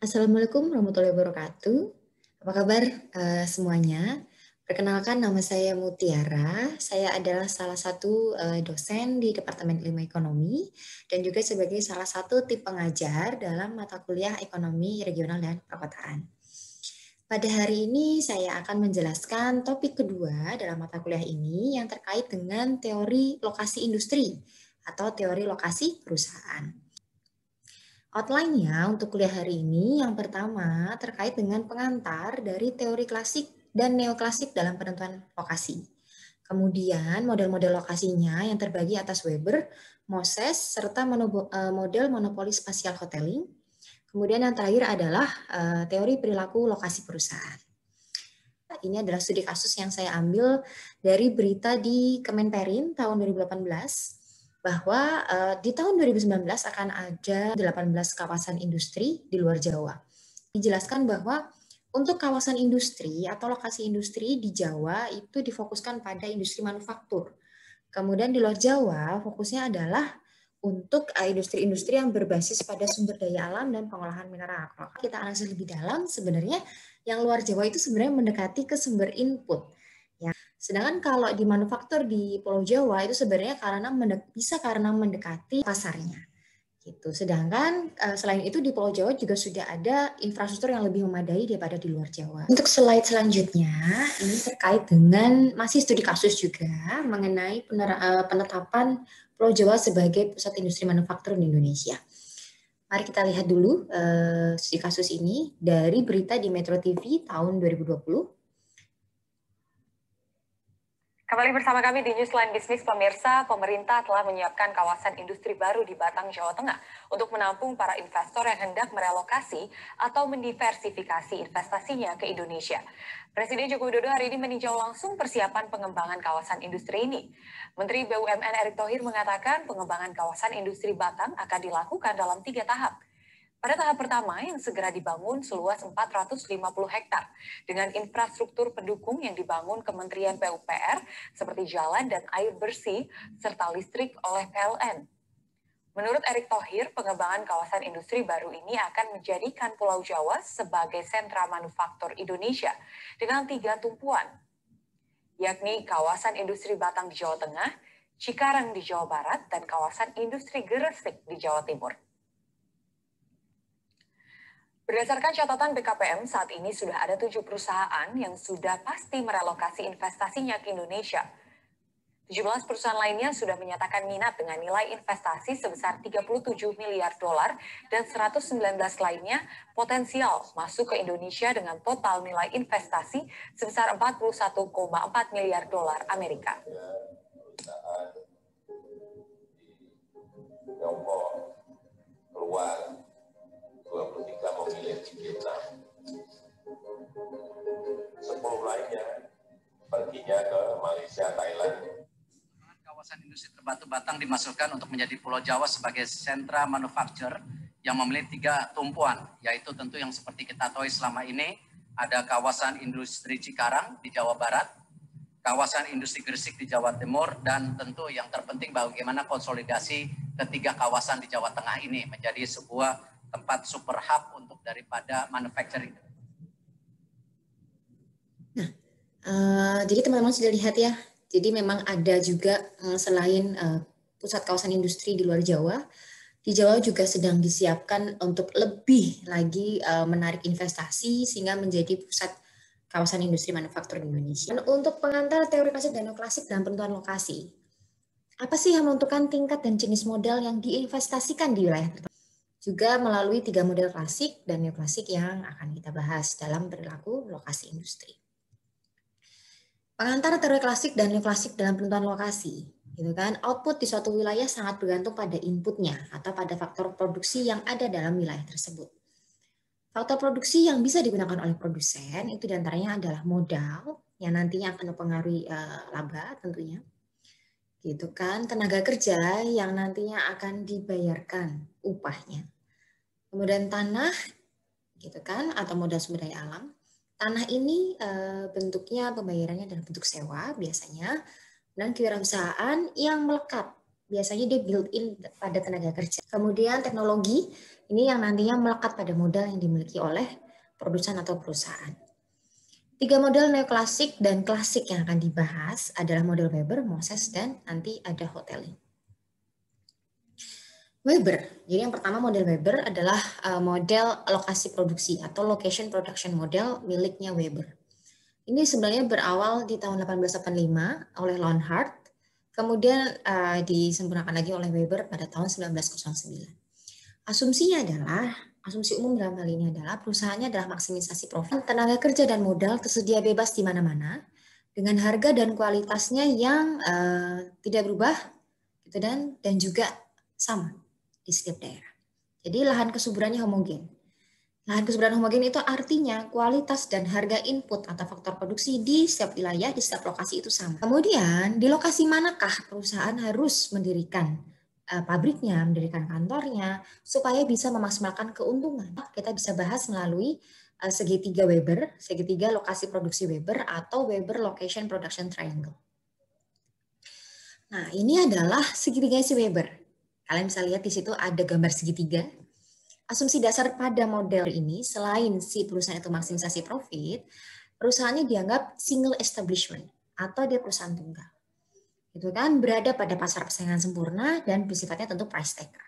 Assalamualaikum warahmatullahi wabarakatuh. Apa kabar semuanya? Perkenalkan, nama saya Mutiara. Saya adalah salah satu dosen di Departemen Ilmu Ekonomi dan juga sebagai salah satu tim pengajar dalam mata kuliah Ekonomi Regional dan Perkotaan. Pada hari ini saya akan menjelaskan topik kedua dalam mata kuliah ini yang terkait dengan teori lokasi industri atau teori lokasi perusahaan. Outline-nya untuk kuliah hari ini yang pertama terkait dengan pengantar dari teori klasik dan neoklasik dalam penentuan lokasi. Kemudian model-model lokasinya yang terbagi atas Weber, Moses, serta model monopoli spasial hoteling. Kemudian yang terakhir adalah teori perilaku lokasi perusahaan. Ini adalah studi kasus yang saya ambil dari berita di Kemenperin tahun 2018 bahwa di tahun 2019 akan ada 18 kawasan industri di luar Jawa. Dijelaskan bahwa untuk kawasan industri atau lokasi industri di Jawa itu difokuskan pada industri manufaktur. Kemudian di luar Jawa fokusnya adalah untuk industri-industri yang berbasis pada sumber daya alam dan pengolahan mineral. Kalau kita analisis lebih dalam, sebenarnya yang luar Jawa itu sebenarnya mendekati ke sumber input. Ya. Sedangkan kalau di manufaktur di Pulau Jawa itu sebenarnya karena mendekati pasarnya. Gitu. Sedangkan selain itu di Pulau Jawa juga sudah ada infrastruktur yang lebih memadai daripada di luar Jawa. Untuk slide selanjutnya, ini terkait dengan masih studi kasus juga mengenai penetapan Pulau Jawa sebagai pusat industri manufaktur di Indonesia. Mari kita lihat dulu studi kasus ini dari berita di Metro TV tahun 2020. Kembali bersama kami di Newsline Bisnis, pemirsa. Pemerintah telah menyiapkan kawasan industri baru di Batang, Jawa Tengah untuk menampung para investor yang hendak merelokasi atau mendiversifikasi investasinya ke Indonesia. Presiden Joko Widodo hari ini meninjau langsung persiapan pengembangan kawasan industri ini. Menteri BUMN Erick Thohir mengatakan pengembangan kawasan industri Batang akan dilakukan dalam 3 tahap. Pada tahap pertama yang segera dibangun seluas 450 hektar dengan infrastruktur pendukung yang dibangun Kementerian PUPR seperti jalan dan air bersih serta listrik oleh PLN. Menurut Erick Thohir, pengembangan kawasan industri baru ini akan menjadikan Pulau Jawa sebagai sentra manufaktur Indonesia dengan 3 tumpuan, yakni kawasan industri Batang di Jawa Tengah, Cikarang di Jawa Barat, dan kawasan industri Gresik di Jawa Timur. Berdasarkan catatan BKPM, saat ini sudah ada 7 perusahaan yang sudah pasti merelokasi investasinya ke Indonesia. 17 perusahaan lainnya sudah menyatakan minat dengan nilai investasi sebesar 37 miliar dolar dan 119 lainnya potensial masuk ke Indonesia dengan total nilai investasi sebesar 41,4 miliar dolar Amerika. Tiongkok keluar 23 memilih di Vietnam, 10 lainnya perginya ke Malaysia, Thailand. Kawasan industri terbatu Batang dimasukkan untuk menjadi Pulau Jawa sebagai sentra manufaktur yang memiliki 3 tumpuan, yaitu tentu yang seperti kita tahu selama ini ada kawasan industri Cikarang di Jawa Barat, kawasan industri Gresik di Jawa Timur, dan tentu yang terpenting bagaimana konsolidasi ketiga kawasan di Jawa Tengah ini menjadi sebuah tempat super hub untuk daripada manufacturing. Nah, jadi teman-teman sudah lihat ya. Jadi memang ada juga selain pusat kawasan industri di luar Jawa, di Jawa juga sedang disiapkan untuk lebih lagi menarik investasi sehingga menjadi pusat kawasan industri manufaktur di Indonesia. Dan untuk pengantar teori klasik dan neoklasik dalam penentuan lokasi, apa sih yang menentukan tingkat dan jenis modal yang diinvestasikan di wilayah tertentu? Juga melalui 3 model klasik dan neoklasik yang akan kita bahas dalam perilaku lokasi industri. Pengantar teori klasik dan neoklasik dalam penentuan lokasi, gitu kan? Output di suatu wilayah sangat bergantung pada inputnya atau pada faktor produksi yang ada dalam wilayah tersebut. Faktor produksi yang bisa digunakan oleh produsen itu diantaranya adalah modal yang nantinya akan mempengaruhi laba tentunya, gitu kan? Tenaga kerja yang nantinya akan dibayarkan upahnya. Kemudian tanah, gitu kan? Atau modal sumber daya alam. Tanah ini bentuknya pembayarannya dalam bentuk sewa biasanya, dan kewirausahaan yang melekat. Biasanya dia built-in pada tenaga kerja. Kemudian teknologi Ini yang nantinya melekat pada modal yang dimiliki oleh produsen atau perusahaan. 3 model neoklasik dan klasik yang akan dibahas adalah model Weber, Moses, dan nanti ada Hotelling. Weber. Jadi yang pertama model Weber adalah model lokasi produksi atau location production model miliknya Weber. Ini sebenarnya berawal di tahun 1885 oleh Leonhard, kemudian disempurnakan lagi oleh Weber pada tahun 1909. Asumsi umum dalam hal ini adalah perusahaannya adalah maksimisasi profit, tenaga kerja dan modal tersedia bebas di mana-mana dengan harga dan kualitasnya yang tidak berubah, gitu, dan juga sama di setiap daerah. Jadi lahan kesuburannya homogen. Lahan kesuburan homogen itu artinya kualitas dan harga input atau faktor produksi di setiap wilayah, di setiap lokasi itu sama. Kemudian di lokasi manakah perusahaan harus mendirikan pabriknya, mendirikan kantornya, supaya bisa memaksimalkan keuntungan. Kita bisa bahas melalui segitiga Weber, segitiga lokasi produksi Weber atau Weber Location Production Triangle. Nah, ini adalah segitiga si Weber. Kalian bisa lihat di situ ada gambar segitiga. Asumsi dasar pada model ini, selain si perusahaan itu maksimisasi profit, perusahaannya dianggap single establishment atau dia perusahaan tunggal. Itu kan berada pada pasar persaingan sempurna dan bersifatnya tentu price taker.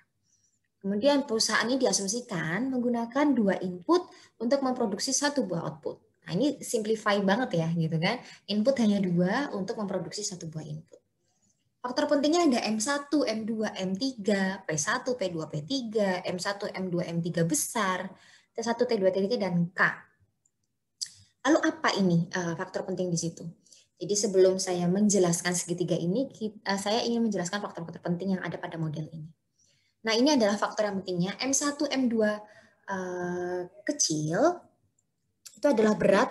Kemudian perusahaan ini diasumsikan menggunakan 2 input untuk memproduksi 1 buah output. Nah, ini simplify banget ya, gitu kan. Input hanya 2 untuk memproduksi 1 buah input. Faktor pentingnya ada M1, M2, M3, P1, P2, P3, M1, M2, M3 besar, T1, T2, T3, dan K. Lalu apa ini faktor penting di situ? Jadi sebelum saya menjelaskan segitiga ini, saya ingin menjelaskan faktor-faktor penting yang ada pada model ini. Nah, ini adalah faktor yang pentingnya. M1, M2 kecil, itu adalah berat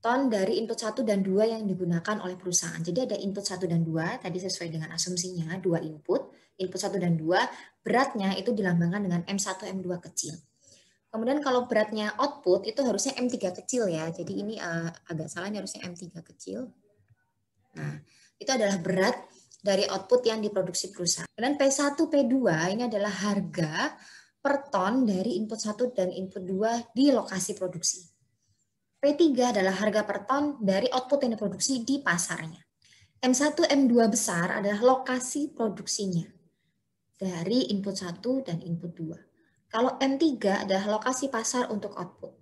ton dari input 1 dan 2 yang digunakan oleh perusahaan. Jadi ada input 1 dan 2, tadi sesuai dengan asumsinya, 2 input 1 dan 2, beratnya itu dilambangkan dengan M1, M2 kecil. Kemudian kalau beratnya output itu harusnya M3 kecil ya, jadi ini agak salah, ini harusnya M3 kecil. Nah, itu adalah berat dari output yang diproduksi perusahaan. Dan P1, P2 ini adalah harga per ton dari input 1 dan input 2 di lokasi produksi. P3 adalah harga per ton dari output yang diproduksi di pasarnya. M1, M2 besar adalah lokasi produksinya dari input 1 dan input 2. Kalau M3 adalah lokasi pasar untuk output.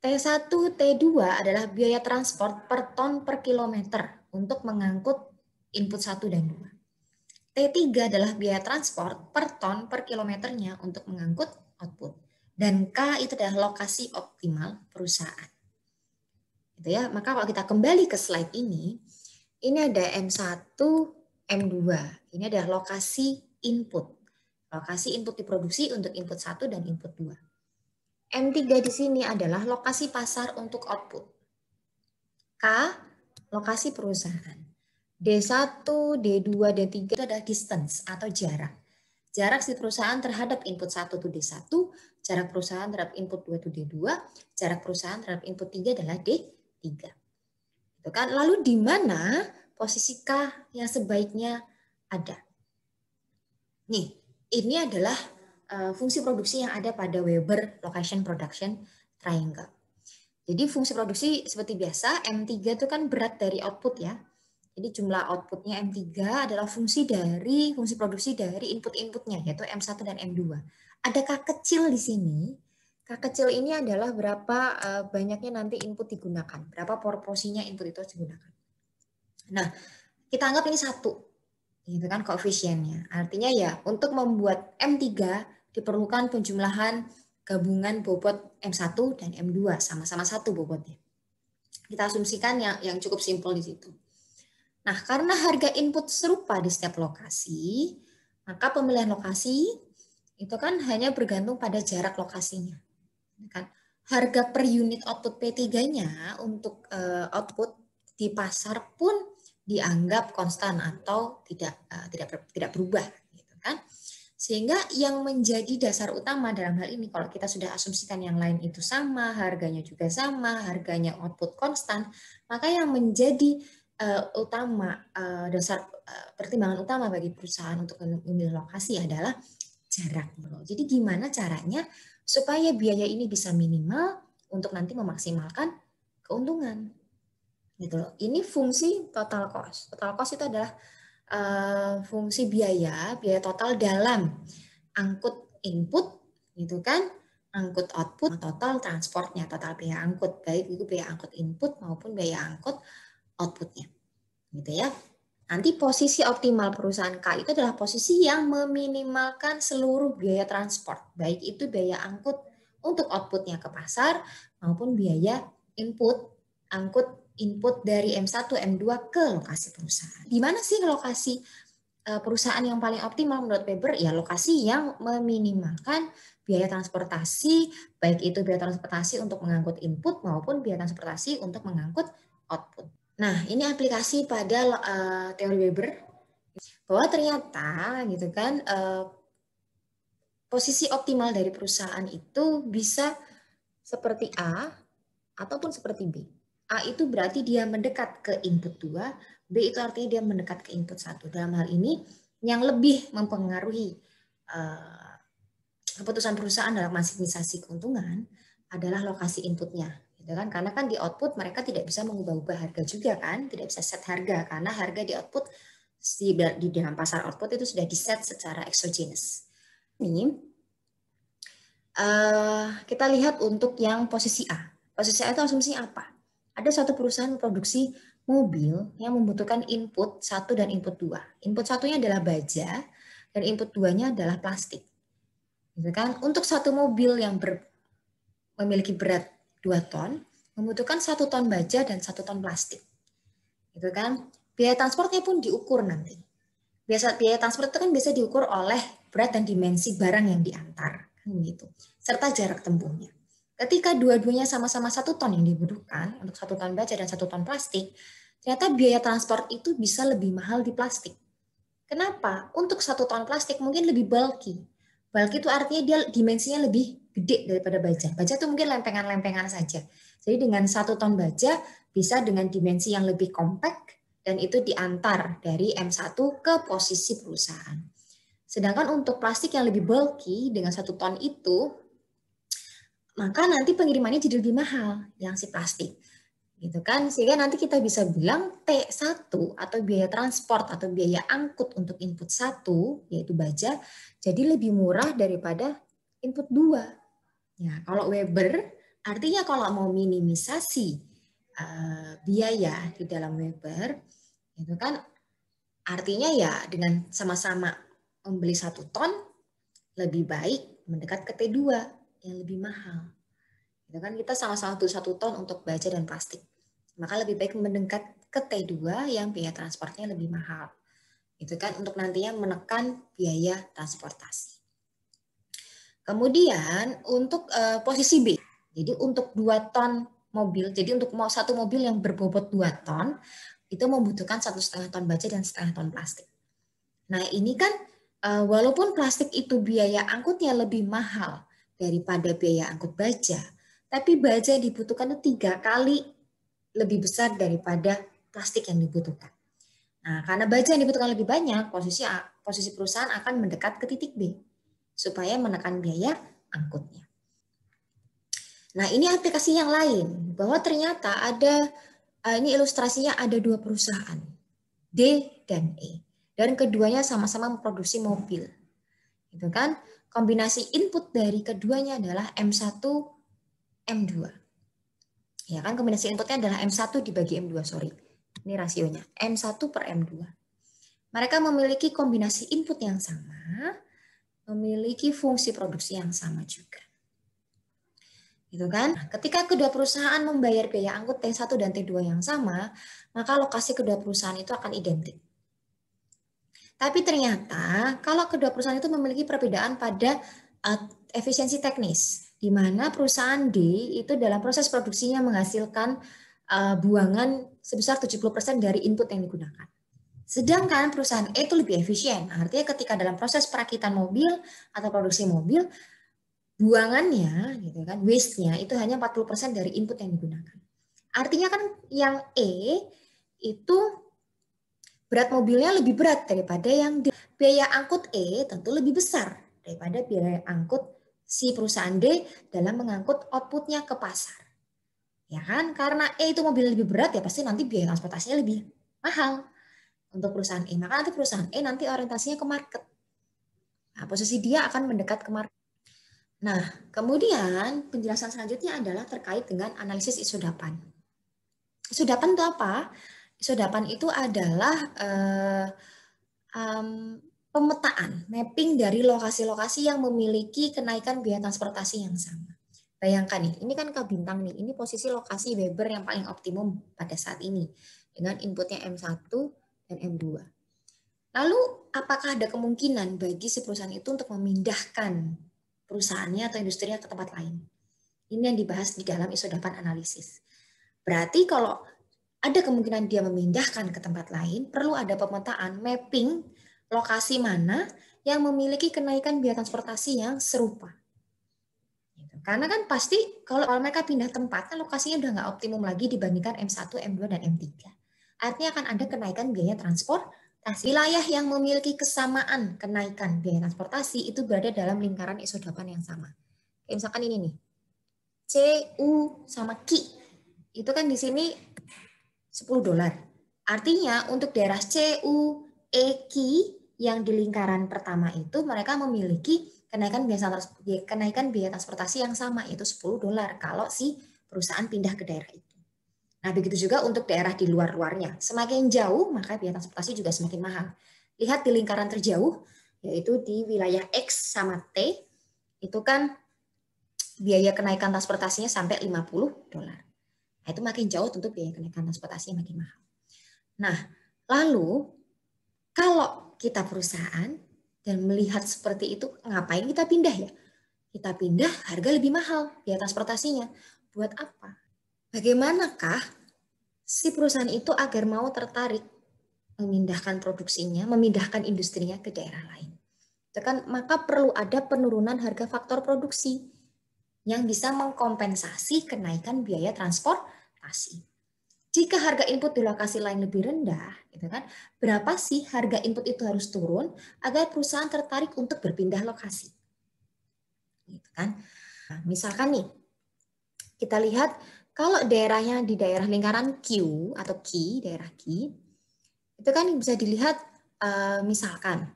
T1, T2 adalah biaya transport per ton per kilometer untuk mengangkut input 1 dan 2. T3 adalah biaya transport per ton per kilometernya untuk mengangkut output. Dan K itu adalah lokasi optimal perusahaan. Gitu ya. Maka kalau kita kembali ke slide ini ada M1, M2. Ini adalah lokasi input. Lokasi input diproduksi untuk input 1 dan input 2. M3 di sini adalah lokasi pasar untuk output. K, lokasi perusahaan. D1, D2, D3 itu adalah distance atau jarak. Jarak si perusahaan terhadap input 1 itu D1, jarak perusahaan terhadap input 2 itu D2, jarak perusahaan terhadap input 3 adalah D3. Itu kan? Lalu di mana posisi K yang sebaiknya ada? Nih, ini adalah fungsi produksi yang ada pada Weber Location Production Triangle. Jadi fungsi produksi seperti biasa, M3 itu kan berat dari output ya. Jadi jumlah outputnya M3 adalah fungsi produksi dari input-inputnya, yaitu M1 dan M2. Ada K kecil di sini. K kecil ini adalah berapa banyaknya nanti input digunakan, berapa proporsinya input itu harus digunakan. Nah, kita anggap ini 1, gitu kan koefisiennya. Artinya ya untuk membuat M3 diperlukan penjumlahan gabungan bobot M1 dan M2 sama-sama 1 bobotnya. Kita asumsikan yang cukup simpel di situ. Nah, karena harga input serupa di setiap lokasi, maka pemilihan lokasi itu kan hanya bergantung pada jarak lokasinya. Kan? Harga per unit output P3-nya untuk output di pasar pun dianggap konstan atau tidak berubah, gitu kan? Sehingga yang menjadi dasar utama dalam hal ini, kalau kita sudah asumsikan yang lain itu sama, harganya juga sama, harganya output konstan, maka yang menjadi dasar pertimbangan utama bagi perusahaan untuk memilih lokasi adalah jarak. Jadi gimana caranya supaya biaya ini bisa minimal untuk nanti memaksimalkan keuntungan. Gitu loh. Ini fungsi total cost. Total cost itu adalah fungsi biaya total dalam angkut input, gitu kan, angkut output, total transportnya, total biaya angkut, baik itu biaya angkut input maupun biaya angkut outputnya, gitu ya. Nanti posisi optimal perusahaan K itu adalah posisi yang meminimalkan seluruh biaya transport, baik itu biaya angkut untuk outputnya ke pasar maupun biaya angkut input dari M1, M2 ke lokasi perusahaan. Di mana sih lokasi perusahaan yang paling optimal menurut Weber? Ya lokasi yang meminimalkan biaya transportasi, baik itu biaya transportasi untuk mengangkut input maupun biaya transportasi untuk mengangkut output. Nah, ini aplikasi pada teori Weber bahwa ternyata gitu kan posisi optimal dari perusahaan itu bisa seperti A ataupun seperti B. A itu berarti dia mendekat ke input 2, B itu artinya dia mendekat ke input 1. Dalam hal ini yang lebih mempengaruhi keputusan perusahaan dalam maksimisasi keuntungan adalah lokasi inputnya. Kan? Karena kan di output mereka tidak bisa mengubah-ubah harga juga kan, tidak bisa set harga karena harga di output di dalam pasar output itu sudah diset secara exogenous. Ini kita lihat untuk yang posisi A. Posisi A itu asumsinya apa? Ada suatu perusahaan memproduksi mobil yang membutuhkan input 1 dan input 2. Input 1-nya adalah baja dan input 2-nya adalah plastik. Gitu kan? Untuk satu mobil yang memiliki berat 2 ton, membutuhkan 1 ton baja dan 1 ton plastik. Gitu kan? Biaya transportnya pun diukur nanti. Biaya transport itu kan bisa diukur oleh berat dan dimensi barang yang diantar. Kan gitu. Serta jarak tempuhnya. Ketika dua-duanya sama-sama 1 ton yang dibutuhkan, untuk 1 ton baja dan 1 ton plastik, ternyata biaya transport itu bisa lebih mahal di plastik. Kenapa? Untuk 1 ton plastik mungkin lebih bulky. Bulky itu artinya dia dimensinya lebih gede daripada baja. Baja itu mungkin lempengan-lempengan saja. Jadi dengan 1 ton baja bisa dengan dimensi yang lebih compact dan itu diantar dari M1 ke posisi perusahaan. Sedangkan untuk plastik yang lebih bulky dengan 1 ton itu, maka nanti pengirimannya jadi lebih mahal yang si plastik. Gitu kan, sehingga nanti kita bisa bilang T1 atau biaya transport atau biaya angkut untuk input 1 yaitu baja jadi lebih murah daripada input 2. Ya, kalau Weber artinya kalau mau minimisasi biaya di dalam Weber itu kan artinya ya dengan sama-sama membeli 1 ton lebih baik mendekat ke T2 yang lebih mahal. Itu kan kita sama-sama butuh 1 ton untuk baja dan plastik. Maka lebih baik mendekat ke T2 yang biaya transportnya lebih mahal. Itu kan untuk nantinya menekan biaya transportasi. Kemudian untuk posisi B. Jadi untuk 2 ton mobil, jadi untuk satu mobil yang berbobot 2 ton, itu membutuhkan 1,5 ton baja dan 1,5 ton plastik. Nah ini kan walaupun plastik itu biaya angkutnya lebih mahal daripada biaya angkut baja, tapi baja yang dibutuhkan itu 3 kali lebih besar daripada plastik yang dibutuhkan. Nah, karena baja yang dibutuhkan lebih banyak, posisi perusahaan akan mendekat ke titik B supaya menekan biaya angkutnya. Nah, ini aplikasi yang lain bahwa ternyata ada ini ilustrasinya ada 2 perusahaan, D dan E, dan keduanya sama-sama memproduksi mobil. Gitu kan? Kombinasi input dari keduanya adalah M1 M2. Ya kan, kombinasi inputnya adalah M1 dibagi M2, sorry. Ini rasionya, M1 per M2. Mereka memiliki kombinasi input yang sama, memiliki fungsi produksi yang sama juga. Gitu kan? Ketika kedua perusahaan membayar biaya angkut T1 dan T2 yang sama, maka lokasi kedua perusahaan itu akan identik. Tapi ternyata kalau kedua perusahaan itu memiliki perbedaan pada efisiensi teknis, di mana perusahaan D itu dalam proses produksinya menghasilkan buangan sebesar 70% dari input yang digunakan. Sedangkan perusahaan E itu lebih efisien, artinya ketika dalam proses perakitan mobil atau produksi mobil, buangannya, gitu kan, waste-nya itu hanya 40% dari input yang digunakan. Artinya kan yang E itu berat mobilnya lebih berat daripada yang D. Biaya angkut E tentu lebih besar daripada biaya angkut si perusahaan D dalam mengangkut outputnya ke pasar. Ya kan? Karena E itu mobil lebih berat, ya pasti nanti biaya transportasinya lebih mahal untuk perusahaan E. Maka nanti perusahaan E nanti orientasinya ke market. Nah, posisi dia akan mendekat ke market. Nah, kemudian penjelasan selanjutnya adalah terkait dengan analisis isodapan. Isodapan itu apa? Isodapan itu adalah pemetaan, mapping dari lokasi-lokasi yang memiliki kenaikan biaya transportasi yang sama. Bayangkan nih, ini kan K bintang nih, ini posisi lokasi Weber yang paling optimum pada saat ini, dengan inputnya M1 dan M2. Lalu, apakah ada kemungkinan bagi si perusahaan itu untuk memindahkan perusahaannya atau industrinya ke tempat lain? Ini yang dibahas di dalam isodapan analisis. Berarti kalau ada kemungkinan dia memindahkan ke tempat lain, perlu ada pemetaan, mapping lokasi mana yang memiliki kenaikan biaya transportasi yang serupa. Karena kan pasti kalau mereka pindah tempat, kan lokasinya udah nggak optimum lagi dibandingkan M1, M2, dan M3. Artinya akan ada kenaikan biaya transportasi. Wilayah yang memiliki kesamaan kenaikan biaya transportasi itu berada dalam lingkaran isodapan yang sama. Kayak misalkan ini nih, C, U, sama Q. Itu kan di sini $10. Artinya untuk daerah C, U, E, Q yang di lingkaran pertama itu mereka memiliki kenaikan biaya transportasi yang sama, yaitu $10 kalau si perusahaan pindah ke daerah itu. Nah, begitu juga untuk daerah di luar-luarnya. Semakin jauh, maka biaya transportasi juga semakin mahal. Lihat di lingkaran terjauh, yaitu di wilayah X sama T, itu kan biaya kenaikan transportasinya sampai $50. Nah, itu makin jauh tentu biaya kenaikan transportasinya makin mahal. Nah, lalu kalau kita perusahaan dan melihat seperti itu, ngapain kita pindah ya? Kita pindah, harga lebih mahal biaya transportasinya. Buat apa? Bagaimanakah si perusahaan itu agar mau tertarik memindahkan produksinya, memindahkan industrinya ke daerah lain? Itu kan, maka perlu ada penurunan harga faktor produksi yang bisa mengkompensasi kenaikan biaya transportasi. Jika harga input di lokasi lain lebih rendah, gitu kan, berapa sih harga input itu harus turun agar perusahaan tertarik untuk berpindah lokasi? Gitu kan. Nah, misalkan nih, kita lihat kalau daerahnya di daerah lingkaran Q atau Q, daerah Q, itu kan bisa dilihat misalkan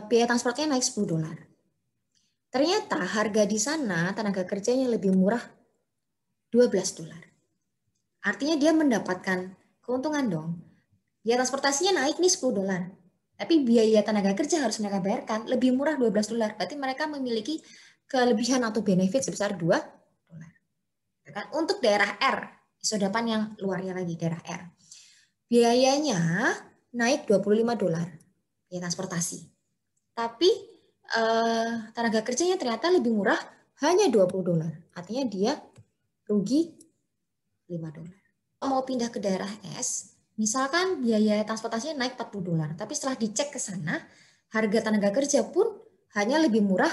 biaya transportnya naik $10. Ternyata harga di sana tenaga kerjanya lebih murah $12. Artinya dia mendapatkan keuntungan dong. Biaya transportasinya naik nih $10. Tapi biaya tenaga kerja harus mereka bayarkan lebih murah $12. Berarti mereka memiliki kelebihan atau benefit sebesar $2. Untuk daerah R, isodapan yang luarnya lagi, daerah R. Biayanya naik $25 biaya transportasi. Tapi tenaga kerjanya ternyata lebih murah hanya $20. Artinya dia rugi $5. Mau pindah ke daerah S, misalkan biaya transportasinya naik $40, tapi setelah dicek ke sana, harga tenaga kerja pun hanya lebih murah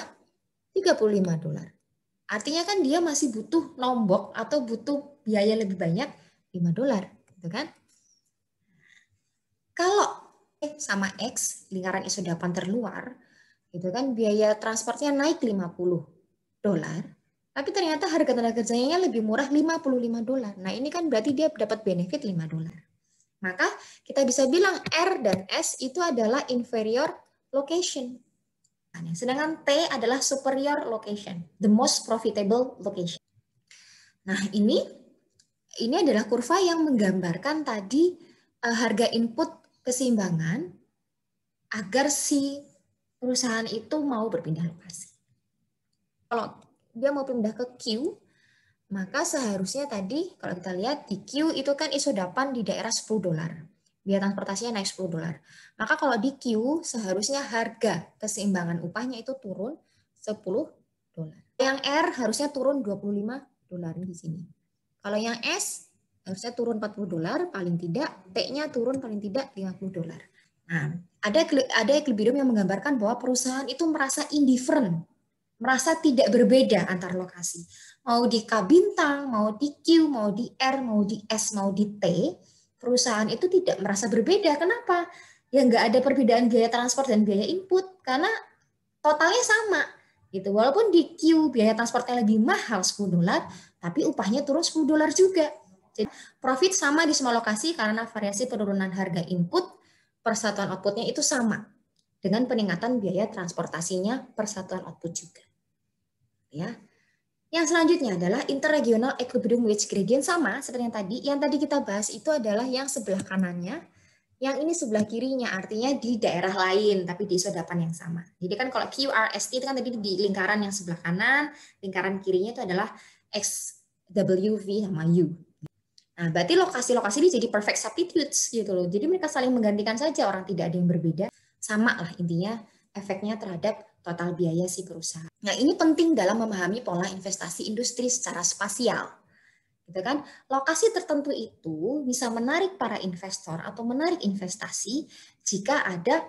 $35. Artinya kan dia masih butuh nombok atau butuh biaya lebih banyak $5, gitu kan? Kalau sama X, lingkaran isodapan terluar, gitu kan, biaya transportnya naik $50. Tapi ternyata harga tenaga kerjanya lebih murah $55. Nah, ini kan berarti dia dapat benefit $5. Maka kita bisa bilang R dan S itu adalah inferior location. Sedangkan T adalah superior location, the most profitable location. Nah, ini adalah kurva yang menggambarkan tadi harga input keseimbangan agar si perusahaan itu mau berpindah lokasi. Kalau dia mau pindah ke Q, maka seharusnya tadi kalau kita lihat di Q itu kan isodapan di daerah $10. Biaya transportasinya naik $10. Maka kalau di Q seharusnya harga keseimbangan upahnya itu turun $10. Yang R harusnya turun $25 di sini. Kalau yang S harusnya turun $40 paling tidak, T-nya turun paling tidak $50. Nah, ada equilibrium yang menggambarkan bahwa perusahaan itu merasa indifferent, merasa tidak berbeda antar lokasi. Mau di K bintang, mau di Q, mau di R, mau di S, mau di T, perusahaan itu tidak merasa berbeda. Kenapa? Ya nggak ada perbedaan biaya transport dan biaya input, karena totalnya sama gitu. Walaupun di Q biaya transportnya lebih mahal $10, tapi upahnya turun $10 juga. Jadi profit sama di semua lokasi karena variasi penurunan harga input per satuan outputnya itu sama dengan peningkatan biaya transportasinya per satuan output juga. Ya. Yang selanjutnya adalah interregional equilibrium wage gradient, sama seperti yang tadi. Yang tadi kita bahas itu adalah yang sebelah kanannya, yang ini sebelah kirinya, artinya di daerah lain, tapi di isodapan yang sama. Jadi kan kalau QRST itu kan tadi di lingkaran yang sebelah kanan, lingkaran kirinya itu adalah XWV sama U. Nah, berarti lokasi-lokasi ini jadi perfect substitutes gitu loh. Jadi mereka saling menggantikan saja, orang tidak ada yang berbeda. Sama lah intinya efeknya terhadap total biaya si perusahaan. Nah, ini penting dalam memahami pola investasi industri secara spasial. Gitu kan? Lokasi tertentu itu bisa menarik para investor atau menarik investasi jika ada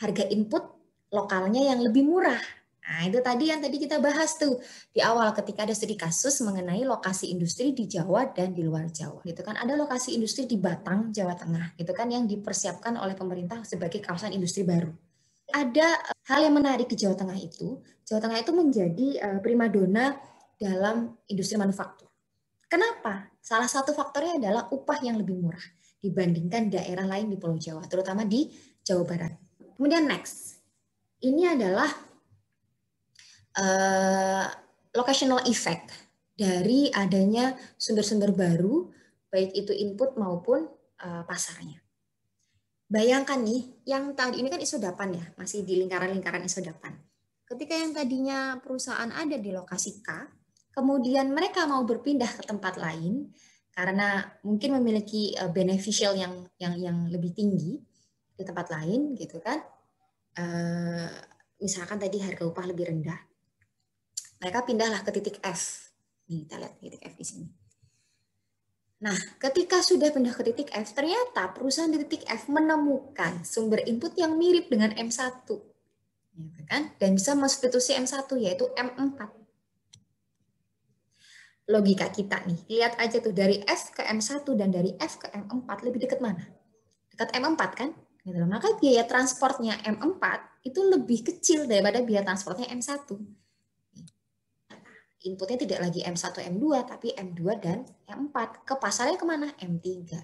harga input lokalnya yang lebih murah. Nah, itu tadi yang tadi kita bahas tuh di awal ketika ada studi kasus mengenai lokasi industri di Jawa dan di luar Jawa. Gitu kan, ada lokasi industri di Batang, Jawa Tengah, gitu kan, yang dipersiapkan oleh pemerintah sebagai kawasan industri baru. Ada hal yang menarik di Jawa Tengah itu menjadi primadona dalam industri manufaktur. Kenapa? Salah satu faktornya adalah upah yang lebih murah dibandingkan daerah lain di Pulau Jawa, terutama di Jawa Barat. Kemudian next, ini adalah locational effect dari adanya sumber-sumber baru, baik itu input maupun pasarnya. Bayangkan nih, yang tadi ini kan isodapan ya, masih di lingkaran-lingkaran isodapan. Ketika yang tadinya perusahaan ada di lokasi K, kemudian mereka mau berpindah ke tempat lain karena mungkin memiliki beneficial yang lebih tinggi di tempat lain, gitu kan? Misalkan tadi harga upah lebih rendah, mereka pindahlah ke titik F. Nih, kita lihat titik F di sini. Nah, ketika sudah pindah ke titik F, ternyata perusahaan di titik F menemukan sumber input yang mirip dengan M1. Gitu kan? Dan bisa mensubstitusi M1, yaitu M4. Logika kita nih, lihat aja tuh dari F ke M1 dan dari F ke M4 lebih dekat mana? Dekat M4 kan? Gitu. Maka biaya transportnya M4 itu lebih kecil daripada biaya transportnya M1. Inputnya tidak lagi M1, M2, tapi M2 dan M4. Ke pasarnya kemana? M3.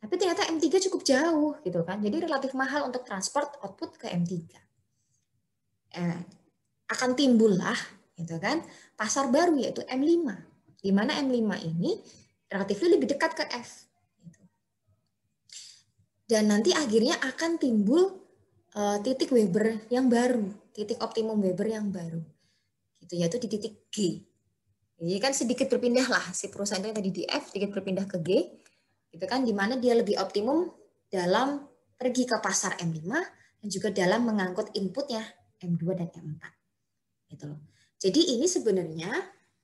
Tapi ternyata M3 cukup jauh, gitu kan? Jadi relatif mahal untuk transport output ke M3. Akan timbullah, gitu kan, pasar baru yaitu M5. Di mana M5 ini relatif lebih dekat ke F. Gitu. Dan nanti akhirnya akan timbul titik Weber yang baru, titik optimum Weber yang baru. Yaitu di titik G. Jadi kan sedikit berpindah lah si perusahaan itu tadi di F, sedikit berpindah ke G, gitu kan, di mana dia lebih optimum dalam pergi ke pasar M5 dan juga dalam mengangkut inputnya M2 dan M4. Gitu loh. Jadi ini sebenarnya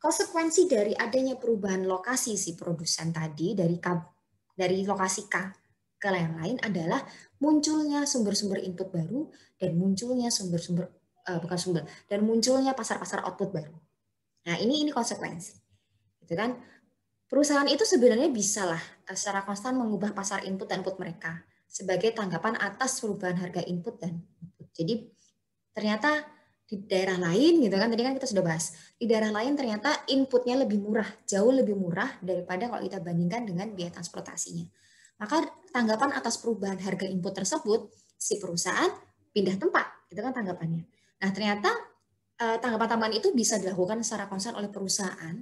konsekuensi dari adanya perubahan lokasi si produsen tadi dari lokasi K ke yang lain adalah munculnya sumber-sumber input baru dan munculnya dan munculnya pasar-pasar output baru. Nah, ini konsekuensi. Gitu kan? Perusahaan itu sebenarnya bisa lah secara konstan mengubah pasar input dan output mereka sebagai tanggapan atas perubahan harga input dan output. Jadi ternyata di daerah lain, gitu kan, tadi kan kita sudah bahas, di daerah lain ternyata inputnya lebih murah, jauh lebih murah daripada kalau kita bandingkan dengan biaya transportasinya. Maka tanggapan atas perubahan harga input tersebut, si perusahaan pindah tempat, itu kan tanggapannya. Nah, ternyata tanggapan-tanggapan itu bisa dilakukan secara konstan oleh perusahaan,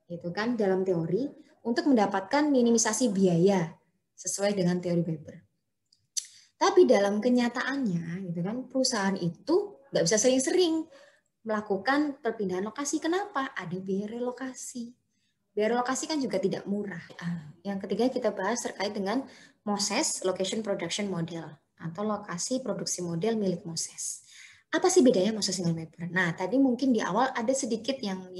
gitu kan, dalam teori untuk mendapatkan minimisasi biaya sesuai dengan teori Weber. Tapi dalam kenyataannya, gitu kan, perusahaan itu nggak bisa sering-sering melakukan perpindahan lokasi. Kenapa? Ada biaya relokasi. Biaya relokasi kan juga tidak murah. Yang ketiga kita bahas terkait dengan MOSES, Location Production Model, atau lokasi produksi model milik MOSES. Apa sih bedanya MOSES dengan Weber? Nah, tadi mungkin di awal ada sedikit yang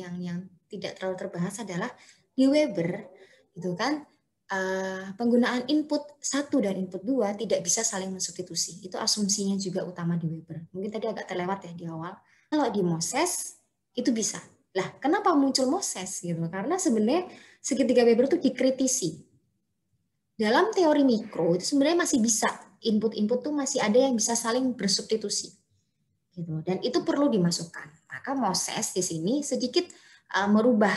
tidak terlalu terbahas adalah di Weber, gitu kan, penggunaan input 1 dan input 2 tidak bisa saling mensubstitusi. Itu asumsinya juga utama di Weber. Mungkin tadi agak terlewat ya di awal. Kalau di MOSES itu bisa. Lah, kenapa muncul MOSES gitu? Karena sebenarnya segitiga Weber itu dikritisi. Dalam teori mikro itu sebenarnya masih bisa input-input tuh masih ada yang bisa saling bersubstitusi. gitu. Dan itu perlu dimasukkan. Maka Moses di sini sedikit merubah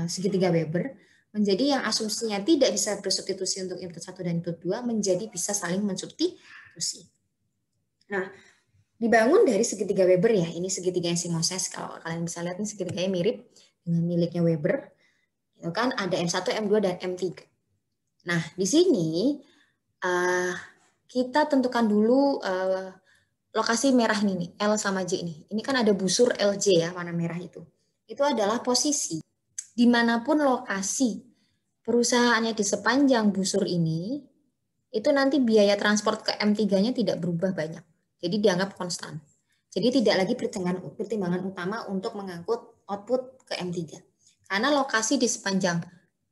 segitiga Weber menjadi yang asumsinya tidak bisa bersubstitusi untuk input 1 dan input 2 menjadi bisa saling mensubstitusi. Nah, dibangun dari segitiga Weber ya. Ini segitiga si Moses. Kalau kalian bisa lihat ini segitiganya mirip dengan miliknya Weber. Itu kan ada M1, M2 dan M3. Nah, di sini kita tentukan dulu lokasi merah ini nih, L sama J ini. Ini kan ada busur LJ ya, warna merah itu. Itu adalah posisi dimanapun lokasi perusahaannya di sepanjang busur ini, itu nanti biaya transport ke M3-nya tidak berubah banyak. Jadi dianggap konstan. Jadi tidak lagi pertimbangan utama untuk mengangkut output ke M3. Karena lokasi di sepanjang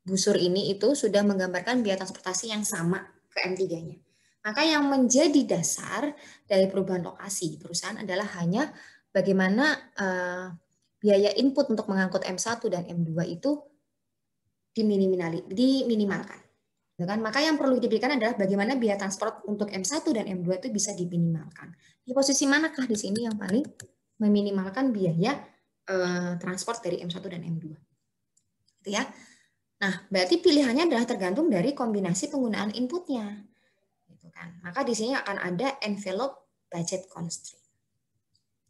busur ini itu sudah menggambarkan biaya transportasi yang sama ke M3-nya. Maka yang menjadi dasar dari perubahan lokasi di perusahaan adalah hanya bagaimana biaya input untuk mengangkut M1 dan M2 itu diminimalkan. Kan? Maka yang perlu diberikan adalah bagaimana biaya transport untuk M1 dan M2 itu bisa diminimalkan. Di posisi manakah di sini yang paling meminimalkan biaya transport dari M1 dan M2? Gitu ya. Nah, berarti pilihannya adalah tergantung dari kombinasi penggunaan inputnya. Gitu kan. Maka di sini akan ada envelope budget constraint.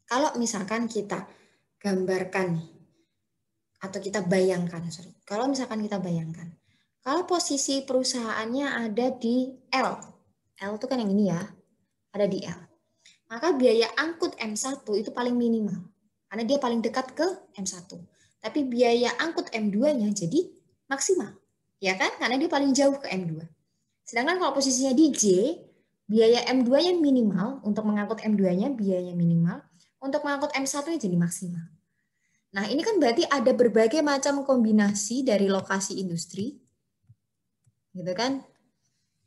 Kalau misalkan kita gambarkan nih, atau kita bayangkan, kalau misalkan kita bayangkan, kalau posisi perusahaannya ada di L itu kan yang ini ya, ada di L, maka biaya angkut M1 itu paling minimal, karena dia paling dekat ke M1. Tapi biaya angkut M2-nya jadi maksimal, ya kan? Karena dia paling jauh ke M2. Sedangkan kalau posisinya di J, biaya M2-nya minimal, untuk mengangkut M2-nya biayanya minimal, untuk mengangkut M1-nya jadi maksimal. Nah, ini kan berarti ada berbagai macam kombinasi dari lokasi industri, gitu kan?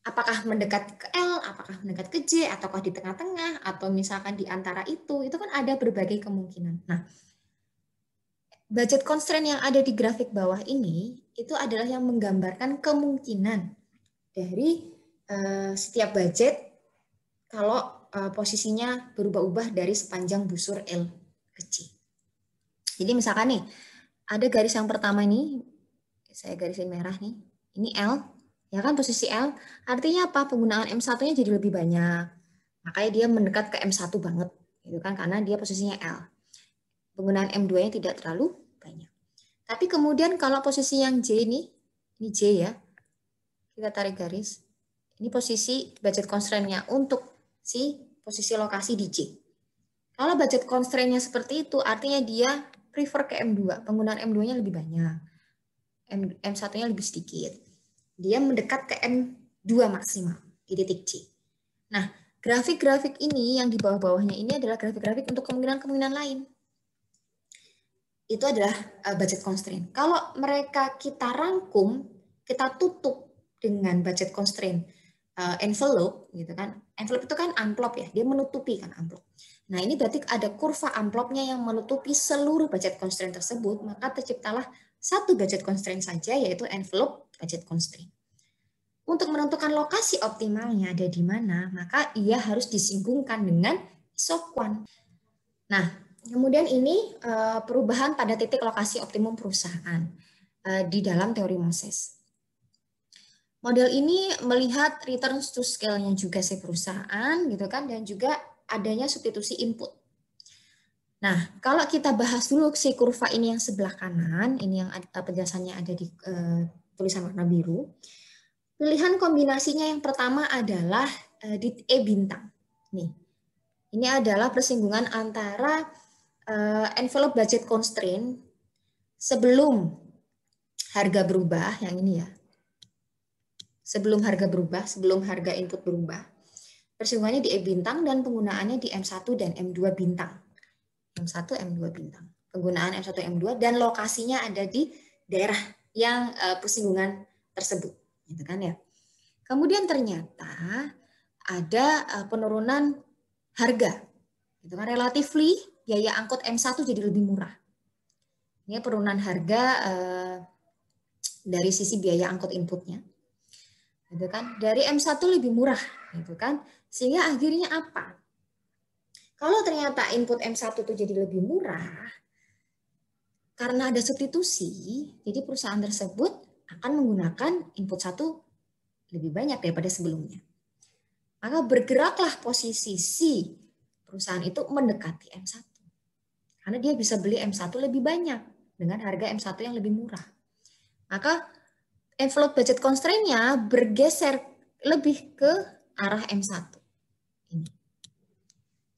Apakah mendekat ke L, apakah mendekat ke J, ataukah di tengah-tengah, atau misalkan di antara itu kan ada berbagai kemungkinan. Nah, budget constraint yang ada di grafik bawah ini, itu adalah yang menggambarkan kemungkinan dari setiap budget kalau posisinya berubah-ubah dari sepanjang busur L ke J. Jadi misalkan nih, ada garis yang pertama ini, saya garisin merah nih, ini L, ya kan posisi L, artinya apa? Penggunaan M1-nya jadi lebih banyak. Makanya dia mendekat ke M1 banget, gitu kan, karena dia posisinya L. Penggunaan M2-nya tidak terlalu banyak. Tapi kemudian kalau posisi yang J ini J ya, kita tarik garis, ini posisi budget constraint-nya untuk si posisi lokasi di J. Kalau budget constraint-nya seperti itu, artinya dia prefer ke M2, penggunaan M2-nya lebih banyak, M1-nya lebih sedikit. Dia mendekat ke M2 maksimal di titik C. Nah, grafik-grafik ini yang di bawah-bawahnya ini adalah grafik-grafik untuk kemungkinan-kemungkinan lain. Itu adalah budget constraint. Kalau mereka kita rangkum, kita tutup dengan budget constraint envelope, gitu kan? Envelope itu kan amplop ya, dia menutupi kan amplop. Nah, ini berarti ada kurva amplopnya yang menutupi seluruh budget constraint tersebut, maka terciptalah satu budget constraint saja, yaitu envelope budget constraint. Untuk menentukan lokasi optimalnya ada di mana, maka ia harus disingkungkan dengan isoquant. Nah, kemudian ini perubahan pada titik lokasi optimum perusahaan di dalam teori Moses. Model ini melihat return to scale-nya juga si perusahaan, gitu kan, dan juga adanya substitusi input. Nah, kalau kita bahas dulu si kurva ini yang sebelah kanan, ini yang penjelasannya ada di tulisan warna biru. Pilihan kombinasinya yang pertama adalah di E bintang. Nih, ini adalah persinggungan antara envelope budget constraint sebelum harga berubah, yang ini ya. Sebelum harga berubah, sebelum harga input berubah. Persinggungannya di E bintang dan penggunaannya di M1 dan M2 bintang. M1, M2 bintang. Penggunaan M1, M2 dan lokasinya ada di daerah yang persinggungan tersebut. Gitu kan ya. Kemudian ternyata ada penurunan harga. Gitu kan, relatively biaya angkut M1 jadi lebih murah. Ini penurunan harga dari sisi biaya angkut inputnya. Gitu kan, dari M1 lebih murah, gitu kan, sehingga akhirnya apa? Kalau ternyata input M1 itu jadi lebih murah, karena ada substitusi, jadi perusahaan tersebut akan menggunakan input 1 lebih banyak daripada sebelumnya. Maka bergeraklah posisi si perusahaan itu mendekati M1. Karena dia bisa beli M1 lebih banyak dengan harga M1 yang lebih murah. Maka envelope budget constraint-nya bergeser lebih ke arah M1. Ini.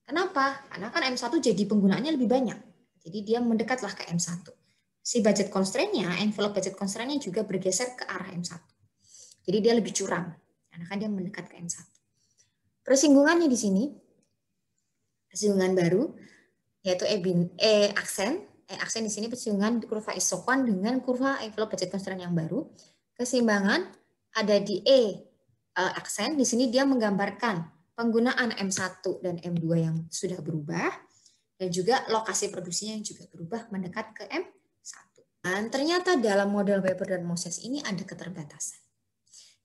Kenapa? Karena kan M1 jadi penggunaannya lebih banyak. Jadi dia mendekatlah ke M1. Si budget constraint-nya, envelope budget constraint-nya juga bergeser ke arah M1. Jadi dia lebih curam. Karena kan dia mendekat ke M1. Persinggungannya di sini, persinggungan baru, yaitu E-aksen. E-aksen di sini persinggungan kurva isoquant dengan kurva envelope budget constraint yang baru. Keseimbangan ada di E-aksen. Di sini dia menggambarkan penggunaan M1 dan M2 yang sudah berubah, dan juga lokasi produksinya yang juga berubah mendekat ke M1. Dan ternyata dalam model Weber dan Moses ini ada keterbatasan.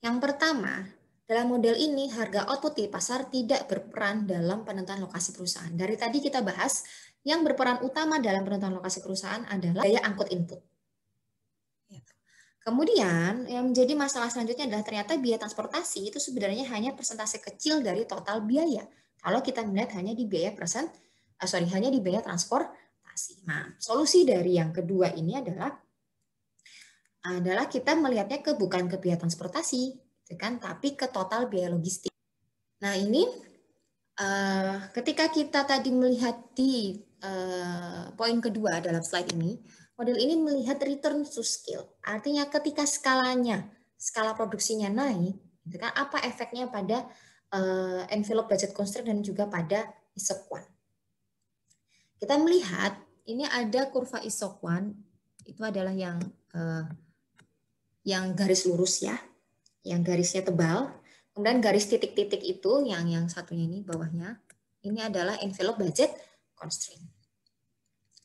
Yang pertama, dalam model ini harga output di pasar tidak berperan dalam penentuan lokasi perusahaan. Dari tadi kita bahas, yang berperan utama dalam penentuan lokasi perusahaan adalah biaya angkut input. Kemudian yang menjadi masalah selanjutnya adalah ternyata biaya transportasi itu sebenarnya hanya persentase kecil dari total biaya. Kalau kita melihat hanya di biaya hanya di biaya transportasi. Nah, solusi dari yang kedua ini adalah kita melihatnya bukan ke biaya transportasi, kan, tapi ke total biaya logistik. Nah ini ketika kita tadi melihat di poin kedua dalam slide ini, model ini melihat return to scale. Artinya ketika skala produksinya naik, gitu kan, apa efeknya pada envelope budget constraint dan juga pada isoquant. Kita melihat ini ada kurva isoquant, itu adalah yang garis lurus ya, yang garisnya tebal. Kemudian garis titik-titik itu yang satunya ini bawahnya, ini adalah envelope budget constraint.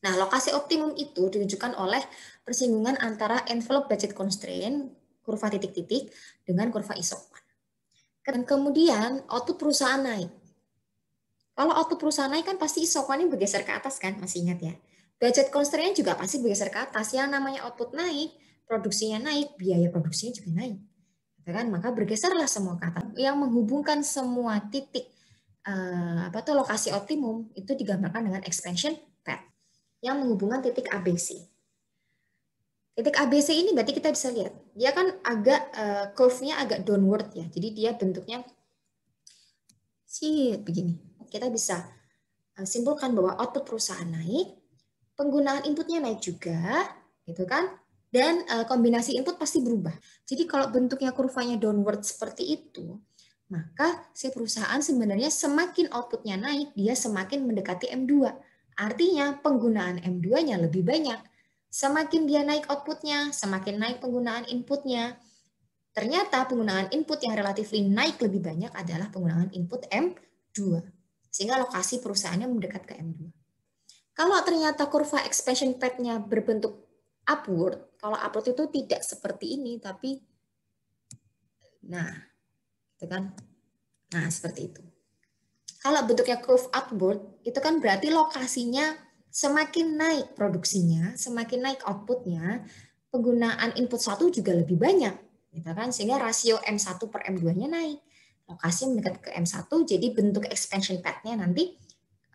Nah, lokasi optimum itu ditunjukkan oleh persinggungan antara envelope budget constraint, kurva titik-titik, dengan kurva isoquant. Dan kemudian output perusahaan naik. Kalau output perusahaan naik kan pasti isoquantnya bergeser ke atas kan, masih ingat ya. Budget constraint juga pasti bergeser ke atas. Yang namanya output naik, produksinya naik, biaya produksinya juga naik. Kan, maka bergeserlah semua ke atas. Yang menghubungkan semua titik lokasi optimum itu digambarkan dengan expansion path yang menghubungkan titik ABC. Titik ABC ini berarti kita bisa lihat dia kan agak curve-nya agak downward ya. Jadi dia bentuknya begini. Kita bisa simpulkan bahwa output perusahaan naik, penggunaan inputnya naik juga, gitu kan? Dan kombinasi input pasti berubah. Jadi kalau bentuknya kurvanya downward seperti itu, maka si perusahaan sebenarnya semakin outputnya naik, dia semakin mendekati M2. Artinya penggunaan M2-nya lebih banyak. Semakin dia naik outputnya, semakin naik penggunaan inputnya. Ternyata penggunaan input yang relatif naik lebih banyak adalah penggunaan input M2. Sehingga lokasi perusahaannya mendekat ke M2. Kalau ternyata kurva expansion path-nya berbentuk upward, kalau upward itu tidak seperti ini, tapi itu kan, seperti itu. Kalau bentuknya curve upward, itu kan berarti lokasinya semakin naik produksinya, semakin naik outputnya, penggunaan input 1 juga lebih banyak, gitu kan, sehingga rasio M1 per M2-nya naik. Lokasi mendekat ke M1, jadi bentuk expansion path-nya nanti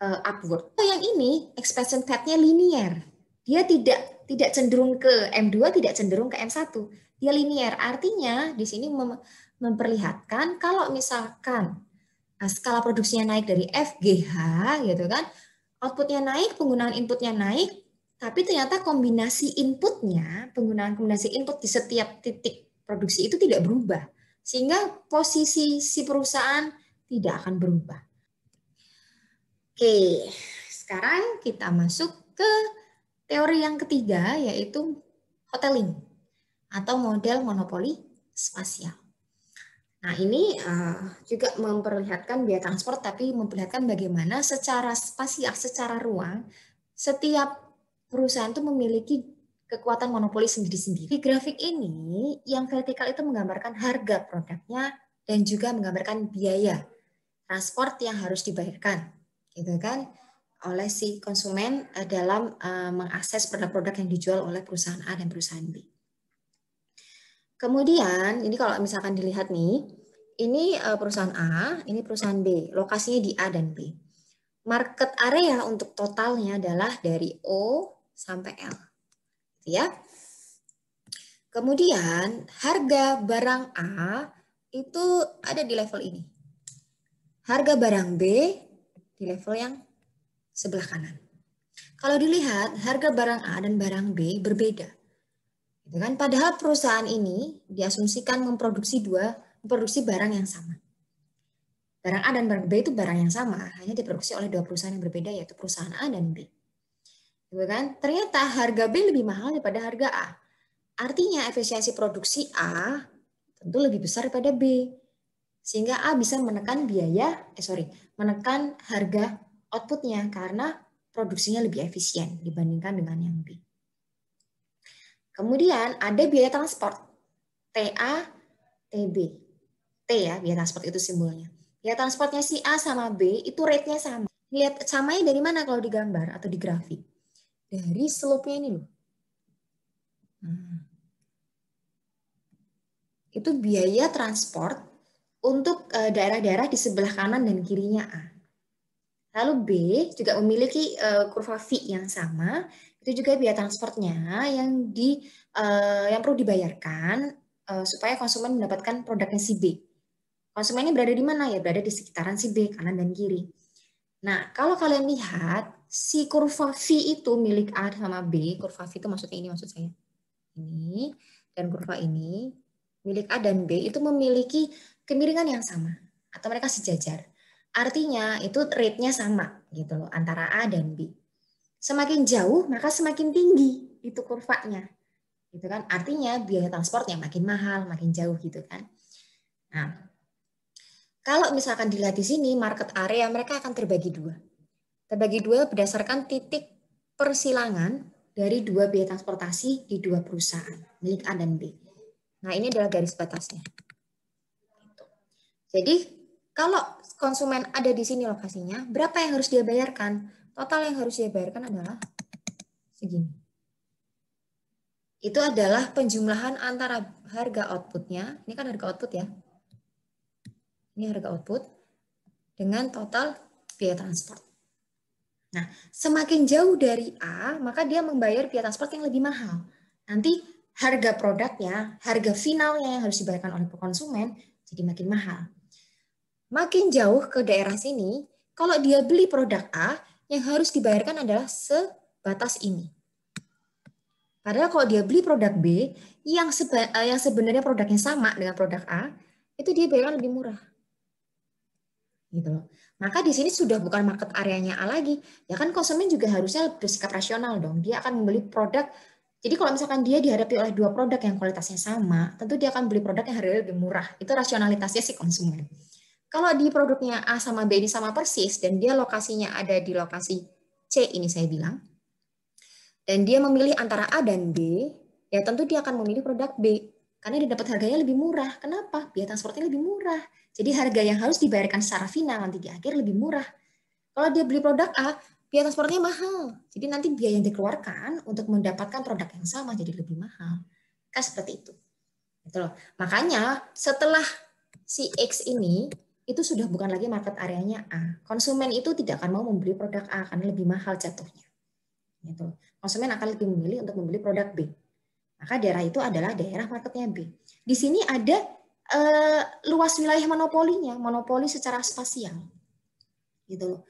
upward. Yang ini expansion path-nya linear. Dia tidak cenderung ke M2, tidak cenderung ke M1. Dia linear. Artinya di sini memperlihatkan kalau misalkan skala produksinya naik dari FGH gitu kan, outputnya naik, penggunaan inputnya naik, tapi ternyata kombinasi inputnya, penggunaan kombinasi input di setiap titik produksi itu tidak berubah. Sehingga posisi si perusahaan tidak akan berubah. Oke, sekarang kita masuk ke teori yang ketiga, yaitu hoteling atau model monopoli spasial. Nah, ini juga memperlihatkan biaya transport, tapi memperlihatkan bagaimana secara spasial, secara ruang, setiap perusahaan itu memiliki kekuatan monopoli sendiri-sendiri. Di grafik ini, yang vertikal itu menggambarkan harga produknya dan juga menggambarkan biaya transport yang harus dibayarkan. gitu kan, oleh si konsumen dalam mengakses produk-produk yang dijual oleh perusahaan A dan perusahaan B. Kemudian, ini kalau misalkan dilihat nih, ini perusahaan A, ini perusahaan B, lokasinya di A dan B. Market area untuk totalnya adalah dari O sampai L. Ya. Kemudian, harga barang A itu ada di level ini. Harga barang B di level yang sebelah kanan. Kalau dilihat, harga barang A dan barang B berbeda. Gitu kan? Padahal perusahaan ini diasumsikan memproduksi barang yang sama. Barang A dan barang B itu barang yang sama, hanya diproduksi oleh dua perusahaan yang berbeda, yaitu perusahaan A dan B. Gitu kan? Ternyata harga B lebih mahal daripada harga A. Artinya efisiensi produksi A tentu lebih besar daripada B. Sehingga A bisa menekan menekan harga outputnya karena produksinya lebih efisien dibandingkan dengan yang B. Kemudian ada biaya transport, TA, TB. T ya, biaya transport itu simbolnya. Biaya transportnya si A sama B itu rate-nya sama. Lihat samanya dari mana kalau digambar atau di grafik? Dari slope-nya ini loh. Itu biaya transport untuk daerah-daerah di sebelah kanan dan kirinya A. Lalu B juga memiliki kurva V yang sama, itu juga biaya transportnya yang perlu dibayarkan supaya konsumen mendapatkan produknya si B. Konsumennya berada di mana? Ya berada di sekitaran si B, kanan dan kiri. Nah, kalau kalian lihat, si kurva V itu milik A sama B, kurva V itu maksudnya ini maksud saya. Ini, dan kurva ini, milik A dan B itu memiliki kemiringan yang sama, atau mereka sejajar. Artinya itu rate-nya sama gitu loh antara A dan B. Semakin jauh maka semakin tinggi itu kurvanya. Gitu kan? Artinya biaya transportnya makin mahal, makin jauh gitu kan. Nah, kalau misalkan dilihat di sini market area mereka akan terbagi dua. Terbagi dua berdasarkan titik persilangan dari dua biaya transportasi di dua perusahaan, milik A dan B. Nah, ini adalah garis batasnya. Jadi kalau konsumen ada di sini lokasinya, berapa yang harus dia bayarkan? Total yang harus dia bayarkan adalah segini. Itu adalah penjumlahan antara harga outputnya, ini kan harga output ya. Ini harga output dengan total biaya transport. Nah, semakin jauh dari A, maka dia membayar biaya transport yang lebih mahal. Nanti harga produknya, harga finalnya yang harus dibayarkan oleh konsumen jadi makin mahal. Makin jauh ke daerah sini, kalau dia beli produk A, yang harus dibayarkan adalah sebatas ini. Padahal kalau dia beli produk B, yang sebenarnya produknya sama dengan produk A, itu dia bayarkan lebih murah. Gitu loh. Maka di sini sudah bukan market areanya A lagi. Ya kan konsumen juga harusnya bersikap rasional dong. Dia akan membeli produk. Jadi kalau misalkan dia dihadapi oleh dua produk yang kualitasnya sama, tentu dia akan beli produk yang harganya lebih murah. Itu rasionalitasnya si konsumen. Kalau di produknya A sama B ini sama persis, dan dia lokasinya ada di lokasi C ini saya bilang, dan dia memilih antara A dan B, ya tentu dia akan memilih produk B. Karena dia dapat harganya lebih murah. Kenapa? Biaya transportnya lebih murah. Jadi harga yang harus dibayarkan secara final nanti di akhir lebih murah. Kalau dia beli produk A, biaya transportnya mahal. Jadi nanti biaya yang dikeluarkan untuk mendapatkan produk yang sama jadi lebih mahal. Kan seperti itu. Gitu loh. Makanya setelah si X ini, itu sudah bukan lagi market areanya A. Konsumen itu tidak akan mau membeli produk A karena lebih mahal jatuhnya. Gitu. Konsumen akan lebih memilih untuk membeli produk B. Maka daerah itu adalah daerah marketnya B. Di sini ada luas wilayah monopolinya, monopoli secara spasial. Gitu.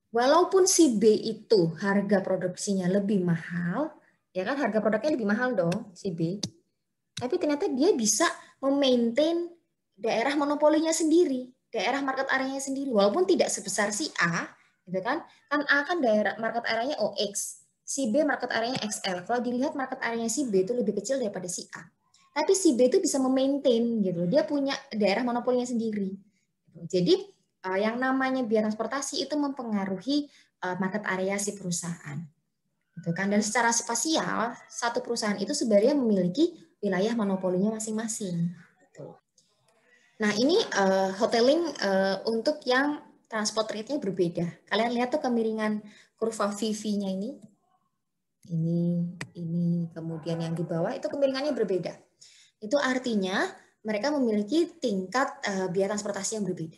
Walaupun si B itu harga produksinya lebih mahal, ya kan harga produknya lebih mahal dong si B. Tapi ternyata dia bisa memaintain daerah monopolinya sendiri, daerah market areanya sendiri, walaupun tidak sebesar si A, gitu kan? Kan A kan daerah market areanya OX, si B market areanya XL. Kalau dilihat market areanya si B itu lebih kecil daripada si A. Tapi si B itu bisa memaintain gitu, dia punya daerah monopolinya sendiri. Jadi yang namanya biaya transportasi itu mempengaruhi market area si perusahaan. Gitu kan? Dan secara spasial, satu perusahaan itu sebenarnya memiliki wilayah monopolinya masing-masing. Nah, ini hoteling untuk yang transport rate-nya berbeda. Kalian lihat tuh kemiringan kurva VV-nya ini, kemudian yang di bawah itu kemiringannya berbeda. Itu artinya mereka memiliki tingkat biaya transportasi yang berbeda.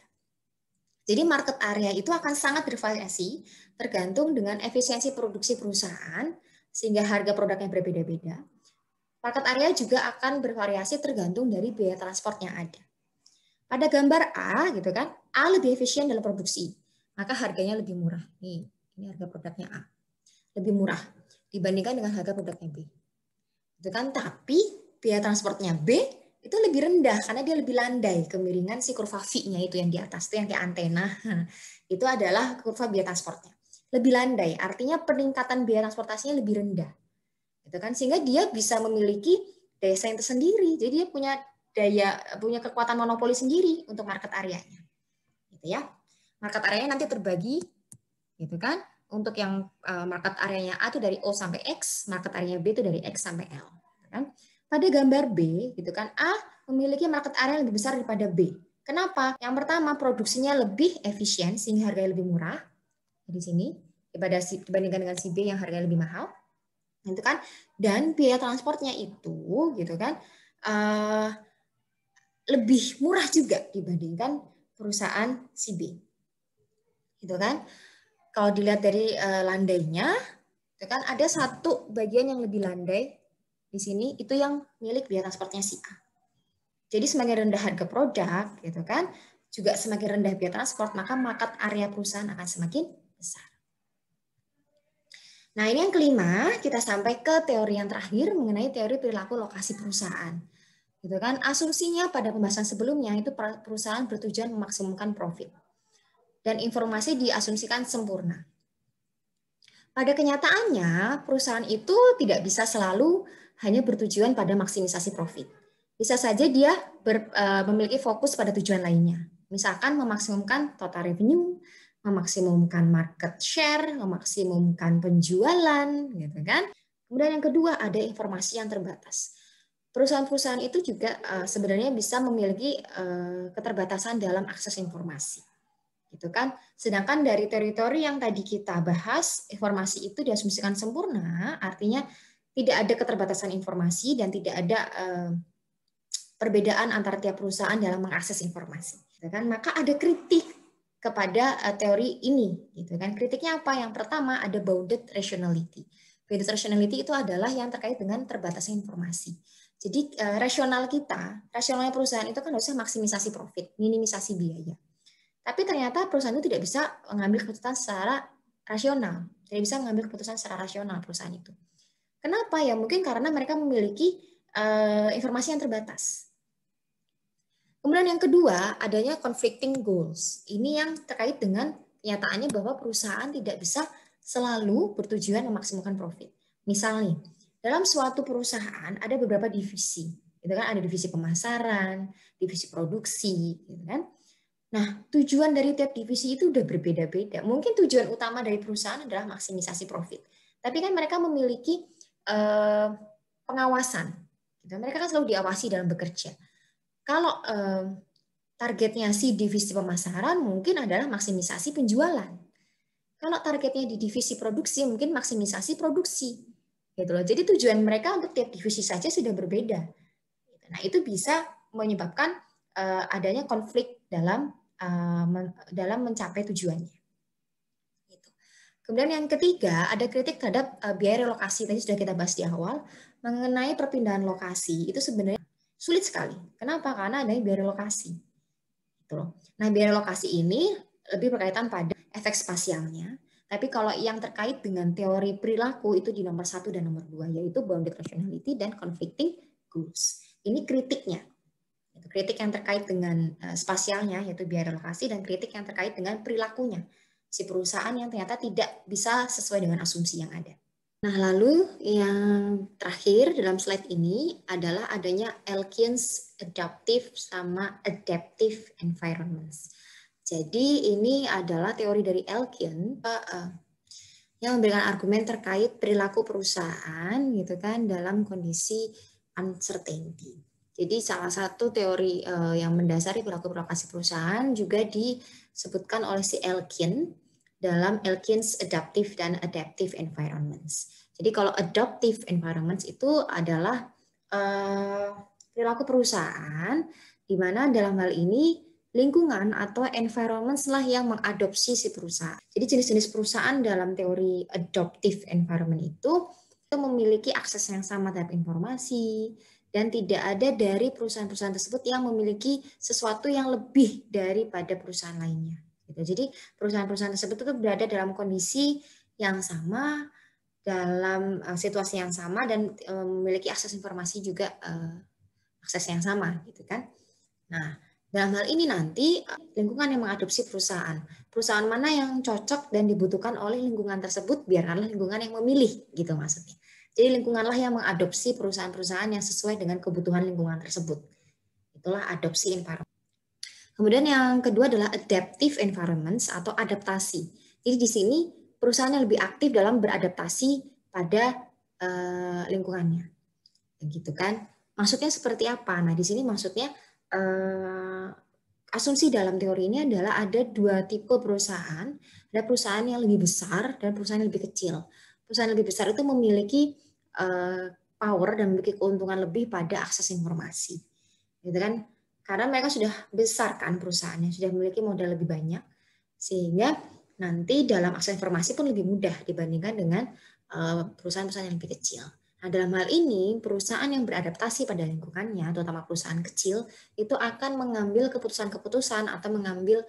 Jadi market area itu akan sangat bervariasi tergantung dengan efisiensi produksi perusahaan sehingga harga produknya berbeda-beda. Market area juga akan bervariasi tergantung dari biaya transport yang ada. Pada gambar A gitu kan, A lebih efisien dalam produksi, maka harganya lebih murah. Nih, ini harga produknya A. Lebih murah dibandingkan dengan harga produknya B. Itu kan, tapi biaya transportnya B itu lebih rendah karena dia lebih landai, kemiringan si kurva V-nya itu yang di atas itu yang kayak antena. Itu adalah kurva biaya transportnya. Lebih landai, artinya peningkatan biaya transportasinya lebih rendah. Gitu kan, sehingga dia bisa memiliki daya saing tersendiri. Jadi dia punya kekuatan monopoli sendiri untuk market area-nya. Gitu ya. Market area-nya nanti terbagi gitu kan. Untuk yang market area-nya A itu dari O sampai X, market area B itu dari X sampai L, gitu kan? Pada gambar B, gitu kan, A memiliki market area yang lebih besar daripada B. Kenapa? Yang pertama, produksinya lebih efisien sehingga harganya lebih murah di sini dibandingkan dengan si B yang harganya lebih mahal, gitu kan? Dan biaya transportnya itu, gitu kan, lebih murah juga dibandingkan perusahaan si B, gitu kan? Kalau dilihat dari landainya, itu kan ada satu bagian yang lebih landai di sini, itu yang milik biaya transportnya si A. Jadi semakin rendah harga produk, gitu kan, juga semakin rendah biaya transport, maka market area perusahaan akan semakin besar. Nah, ini yang kelima, kita sampai ke teori yang terakhir mengenai teori perilaku lokasi perusahaan. Gitu kan, asumsinya pada pembahasan sebelumnya itu perusahaan bertujuan memaksimumkan profit. Dan informasi diasumsikan sempurna. Pada kenyataannya, perusahaan itu tidak bisa selalu hanya bertujuan pada maksimisasi profit. Bisa saja dia memiliki fokus pada tujuan lainnya. Misalkan memaksimumkan total revenue, memaksimumkan market share, memaksimumkan penjualan, gitu kan. Kemudian yang kedua, ada informasi yang terbatas. Perusahaan-perusahaan itu juga sebenarnya bisa memiliki keterbatasan dalam akses informasi. Gitu kan. Sedangkan dari teori-teori yang tadi kita bahas, informasi itu diasumsikan sempurna, artinya tidak ada keterbatasan informasi dan tidak ada perbedaan antara tiap perusahaan dalam mengakses informasi. Gitu kan. Maka ada kritik kepada teori ini. Gitu kan. Kritiknya apa? Yang pertama ada bounded rationality. Bounded rationality itu adalah yang terkait dengan terbatasnya informasi. Jadi rasionalnya perusahaan itu kan harusnya maksimisasi profit, minimisasi biaya. Tapi ternyata perusahaan itu tidak bisa mengambil keputusan secara rasional. Tidak bisa mengambil keputusan secara rasional perusahaan itu. Kenapa? Ya mungkin karena mereka memiliki informasi yang terbatas. Kemudian yang kedua, adanya conflicting goals. Ini yang terkait dengan kenyataannya bahwa perusahaan tidak bisa selalu bertujuan memaksimalkan profit. Misalnya, dalam suatu perusahaan ada beberapa divisi. Gitu kan? Ada divisi pemasaran, divisi produksi, gitu kan? Nah, tujuan dari tiap divisi itu udah berbeda-beda. Mungkin tujuan utama dari perusahaan adalah maksimisasi profit. Tapi kan mereka memiliki pengawasan. Mereka kan selalu diawasi dalam bekerja. Kalau targetnya si divisi pemasaran mungkin adalah maksimisasi penjualan. Kalau targetnya di divisi produksi mungkin maksimisasi produksi. Gitu loh. Jadi tujuan mereka untuk tiap divisi saja sudah berbeda. Nah, itu bisa menyebabkan adanya konflik dalam mencapai tujuannya. Gitu. Kemudian yang ketiga, ada kritik terhadap biaya relokasi. Tadi sudah kita bahas di awal, mengenai perpindahan lokasi. Itu sebenarnya sulit sekali. Kenapa? Karena adanya biaya relokasi. Gitu loh. Nah, biaya relokasi ini lebih berkaitan pada efek spasialnya. Tapi kalau yang terkait dengan teori perilaku itu di nomor 1 dan nomor 2, yaitu bounded rationality dan conflicting goals. Ini kritiknya. Kritik yang terkait dengan spasialnya, yaitu biaya relokasi, dan kritik yang terkait dengan perilakunya si perusahaan yang ternyata tidak bisa sesuai dengan asumsi yang ada. Nah, lalu yang terakhir dalam slide ini adalah adanya Elkin's adaptive sama adaptive environments. Jadi ini adalah teori dari Elkin yang memberikan argumen terkait perilaku perusahaan gitu kan dalam kondisi uncertainty. Jadi salah satu teori yang mendasari perilaku berlokasi perusahaan juga disebutkan oleh si Elkin dalam Elkin's Adaptive dan Adaptive Environments. Jadi kalau adaptive environments itu adalah perilaku perusahaan di mana dalam hal ini lingkungan atau environment lah yang mengadopsi si perusahaan. Jadi jenis-jenis perusahaan dalam teori adaptive environment itu memiliki akses yang sama terhadap informasi, dan tidak ada dari perusahaan-perusahaan tersebut yang memiliki sesuatu yang lebih daripada perusahaan lainnya. Jadi perusahaan-perusahaan tersebut itu berada dalam kondisi yang sama, dalam situasi yang sama, dan memiliki akses informasi juga akses yang sama, gitu kan? Nah, dalam hal ini nanti lingkungan yang mengadopsi perusahaan mana yang cocok dan dibutuhkan oleh lingkungan tersebut, biarkanlah lingkungan yang memilih, gitu maksudnya. Jadi lingkunganlah yang mengadopsi perusahaan-perusahaan yang sesuai dengan kebutuhan lingkungan tersebut. Itulah adopsi environment. Kemudian yang kedua adalah adaptive environments atau adaptasi. Jadi di sini perusahaan yang lebih aktif dalam beradaptasi pada lingkungannya. Begitu kan? Maksudnya seperti apa? Nah, di sini maksudnya asumsi dalam teori ini adalah ada dua tipe perusahaan. Ada perusahaan yang lebih besar dan perusahaan yang lebih kecil. Perusahaan yang lebih besar itu memiliki power dan memiliki keuntungan lebih pada akses informasi, gitu kan? Karena mereka sudah besar kan perusahaannya, sudah memiliki modal lebih banyak, sehingga nanti dalam akses informasi pun lebih mudah dibandingkan dengan perusahaan-perusahaan yang lebih kecil. Nah, dalam hal ini perusahaan yang beradaptasi pada lingkungannya, terutama perusahaan kecil, itu akan mengambil keputusan-keputusan atau mengambil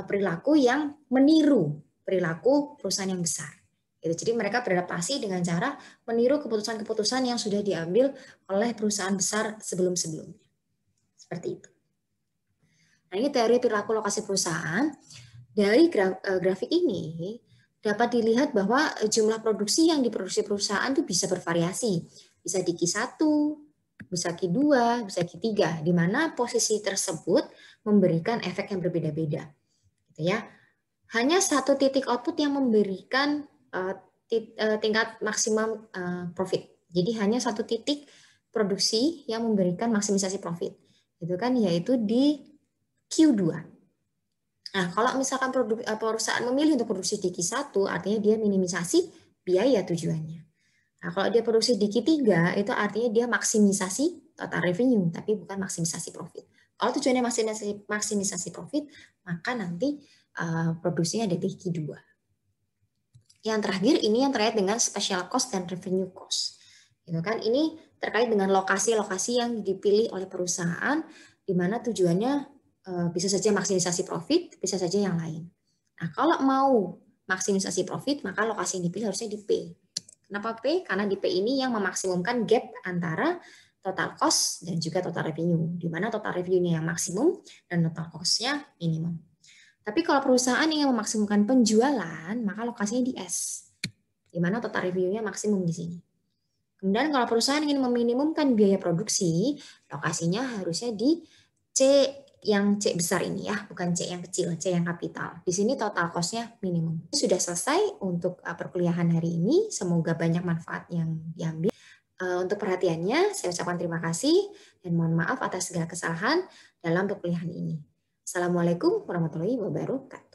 perilaku yang meniru perilaku perusahaan yang besar. Jadi mereka beradaptasi dengan cara meniru keputusan-keputusan yang sudah diambil oleh perusahaan besar sebelum-sebelumnya. Seperti itu. Nah, ini teori perilaku lokasi perusahaan. Dari grafik ini dapat dilihat bahwa jumlah produksi yang diproduksi perusahaan itu bisa bervariasi. Bisa di Q1, bisa Q2, bisa Q3, di mana posisi tersebut memberikan efek yang berbeda-beda. Gitu ya. Hanya satu titik output yang memberikan tingkat maksimum profit. Jadi hanya satu titik produksi yang memberikan maksimisasi profit, gitu kan, yaitu di Q2. Nah, kalau misalkan perusahaan memilih untuk produksi di Q1, artinya dia minimisasi biaya tujuannya. Nah, kalau dia produksi di Q3, itu artinya dia maksimisasi total revenue, tapi bukan maksimisasi profit. Kalau tujuannya maksimisasi profit, maka nanti produksinya ada di Q2. Yang terakhir ini yang terkait dengan special cost dan revenue cost. Gitu kan? Ini terkait dengan lokasi-lokasi yang dipilih oleh perusahaan, di mana tujuannya bisa saja maksimisasi profit, bisa saja yang lain. Nah, kalau mau maksimisasi profit, maka lokasi yang dipilih harusnya di P. Kenapa P? Karena di P ini yang memaksimumkan gap antara total cost dan juga total revenue, di mana total revenue-nya yang maksimum dan total cost-nya minimum. Tapi kalau perusahaan ingin memaksimumkan penjualan, maka lokasinya di S, di mana total revenue-nya maksimum di sini. Kemudian kalau perusahaan ingin meminimumkan biaya produksi, lokasinya harusnya di C, yang C besar ini ya, bukan C yang kecil, C yang kapital. Di sini total cost-nya minimum. Sudah selesai untuk perkuliahan hari ini. Semoga banyak manfaat yang diambil. Untuk perhatiannya, saya ucapkan terima kasih dan mohon maaf atas segala kesalahan dalam perkuliahan ini. Assalamualaikum warahmatullahi wabarakatuh.